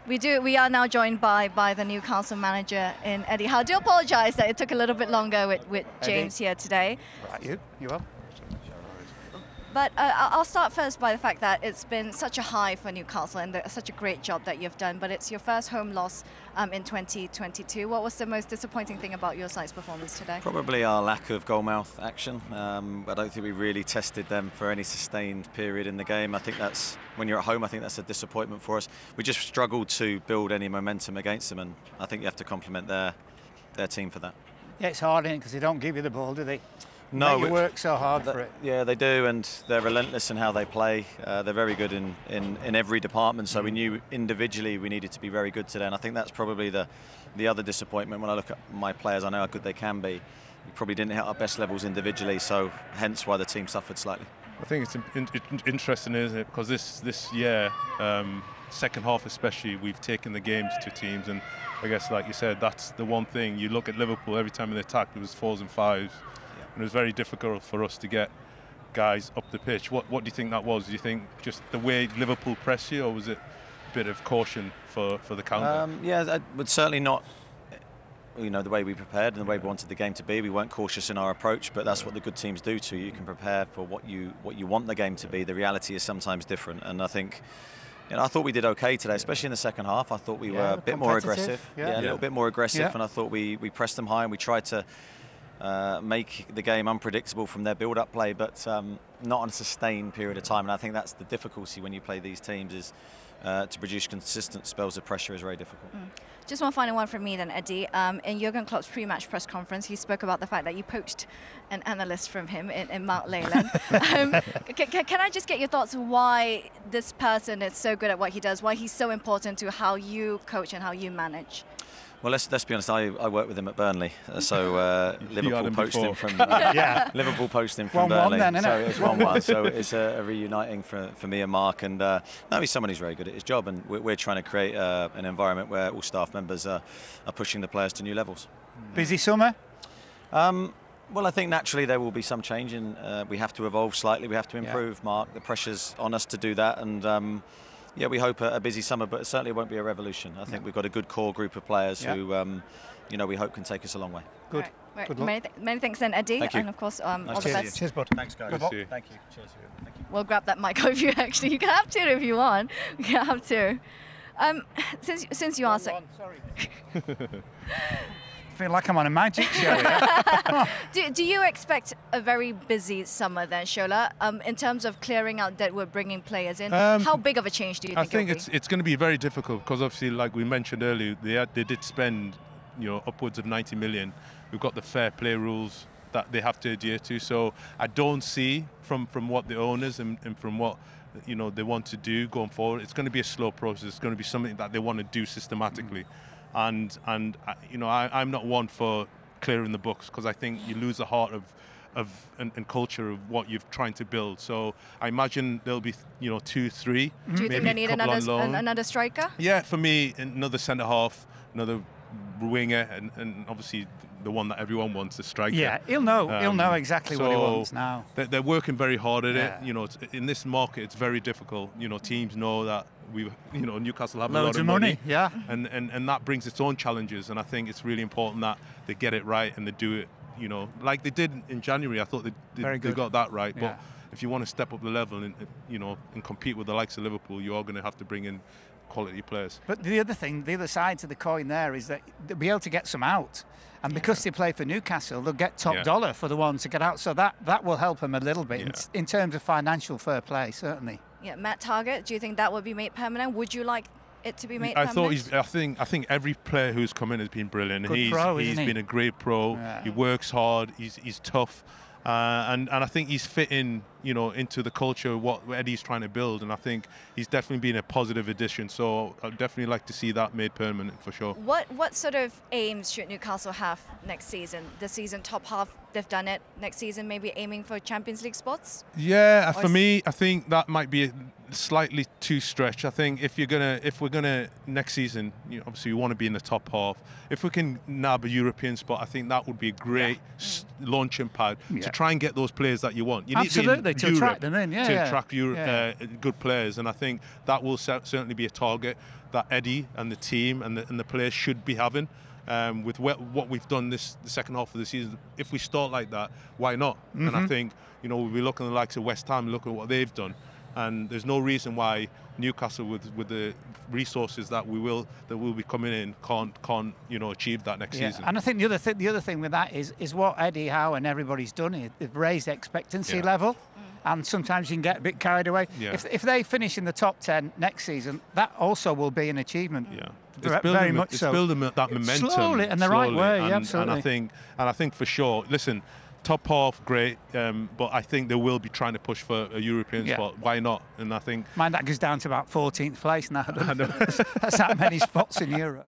We are now joined by the Newcastle manager in Eddie Howe. I do apologise that it took a little bit longer with James here today. Right, you up? But I'll start first by the fact that it's been such a high for Newcastle and such a great job that you've done, but it's your first home loss in 2022. What was the most disappointing thing about your side's performance today? Probably our lack of goalmouth action. I don't think we really tested them for any sustained period in the game. I think that's, when you're at home, I think that's a disappointment for us. We just struggled to build any momentum against them, and I think you have to compliment their team for that. Yeah, it's hard, isn't it? Because they don't give you the ball, do they? No, you work so hard for it. Yeah, they do, and they're relentless in how they play. They're very good in every department, so we knew individually we needed to be very good today, and I think that's probably the other disappointment. When I look at my players, I know how good they can be. We probably didn't hit our best levels individually, so hence why the team suffered slightly. I think it's interesting, isn't it? Because this year, second half especially, we've taken the games to teams, and I guess, like you said, that's the one thing. You look at Liverpool, every time they attacked, it was 4s and 5s. And it was very difficult for us to get guys up the pitch. What do you think that was? Do you think just the way Liverpool pressed you, or was it a bit of caution for the counter? Yeah, but certainly not. You know, the way we prepared and the way we wanted the game to be. We weren't cautious in our approach, but that's what the good teams do to you. You can prepare for what you want the game to be. The reality is sometimes different, and I think. You know, I thought we did okay today, especially in the second half. I thought we were a bit more aggressive. A little bit more aggressive, and I thought we pressed them high and we tried to make the game unpredictable from their build-up play, but not on a sustained period of time. And I think that's the difficulty when you play these teams, is to produce consistent spells of pressure is very difficult. Just one final one from me then, Eddie. In Jurgen Klopp's pre-match press conference, he spoke about the fact that you poached an analyst from him in Mark Leyland. Can I just get your thoughts on why this person is so good at what he does, why he's so important to how you coach and how you manage? Well, let's be honest. I worked with him at Burnley, so Liverpool poached him from Liverpool poached him from Burnley. So it's 1-1. So it's a reuniting for me and Mark. And no, he's someone who's very good at his job, and we're trying to create an environment where all staff members are pushing the players to new levels. Busy summer? Well, I think naturally there will be some change, and we have to evolve slightly. We have to improve, Mark. The pressure's on us to do that, and. Yeah, we hope a busy summer, but it certainly won't be a revolution. I think we've got a good core group of players who, you know, we hope can take us a long way. Good. Right. Good luck. Many thanks then, Eddie. Thank you. And of course, all the Cheers. best. Cheers, bud. Thanks, guys. Good luck. Thank you. Cheers. Thank you. We'll grab that mic over you, actually. You can have to if you want. You can have to. Since you asked... Sorry. I feel like I'm on a magic show here. Do you expect a very busy summer then, Shola, in terms of clearing out that we're bringing players in? How big of a change do you think? I think it's going to be very difficult, because obviously, like we mentioned earlier, they did spend, you know, upwards of 90 million. We've got the fair play rules that they have to adhere to. So I don't see from what the owners and from what, you know, they want to do going forward, it's going to be a slow process. It's going to be something that they want to do systematically. And you know, I'm not one for clearing the books, because I think you lose the heart and culture of what you're trying to build. So I imagine there'll be, you know, 2, 3. Do you think they need another striker? Yeah, for me, another centre half, another winger, and obviously the one that everyone wants, the striker. Yeah, he'll know exactly what he wants now. They're working very hard at it. You know, in this market, it's very difficult. You know, teams know that Newcastle have loads a lot of money. Yeah, and that brings its own challenges. And I think it's really important that they get it right and they do it. You know, like they did in January. I thought they got that right. But if you want to step up the level and, you know, and compete with the likes of Liverpool, you are going to have to bring in quality players. But the other side to the coin there is that they'll be able to get some out, and because they play for Newcastle, they'll get top dollar for the ones to get out. So that will help them a little bit in terms of financial fair play, certainly. Yeah, Matt Targett, do you think that would be made permanent? Would you like it to be made permanent? I think every player who's come in has been brilliant. He's been a great pro. Yeah. He works hard. He's tough. And I think he's fitting, you know, into the culture of what Eddie's trying to build, and I think he's definitely been a positive addition. So I'd definitely like to see that made permanent for sure. What sort of aims should Newcastle have next season? This season, top half, they've done it. Next season, maybe aiming for Champions League spots? Yeah, for me, I think that might be slightly too stretched. I think if we're gonna next season, you know, obviously we want to be in the top half. If we can nab a European spot, I think that would be a great launching pad to try and get those players that you want. You need to be Exactly, to attract them in, to attract good players, and I think that will certainly be a target that Eddie and the team and the players should be having. With what we've done the second half of the season, if we start like that, why not? And I think, you know, we look at the likes of West Ham, look at what they've done, and there's no reason why Newcastle, with the resources that will be coming in, can't you know, achieve that next season. And I think the other thing with that is what Eddie Howe and everybody's done is they've raised expectancy level. And sometimes you can get a bit carried away. If they finish in the top 10 next season, that also will be an achievement. Very much so. It's building that momentum slowly and the right way. Absolutely. And I think for sure. Listen, top half, great, but I think they will be trying to push for a European spot. Why not? And I think mind that goes down to about 14th place now. That's that many spots in Europe.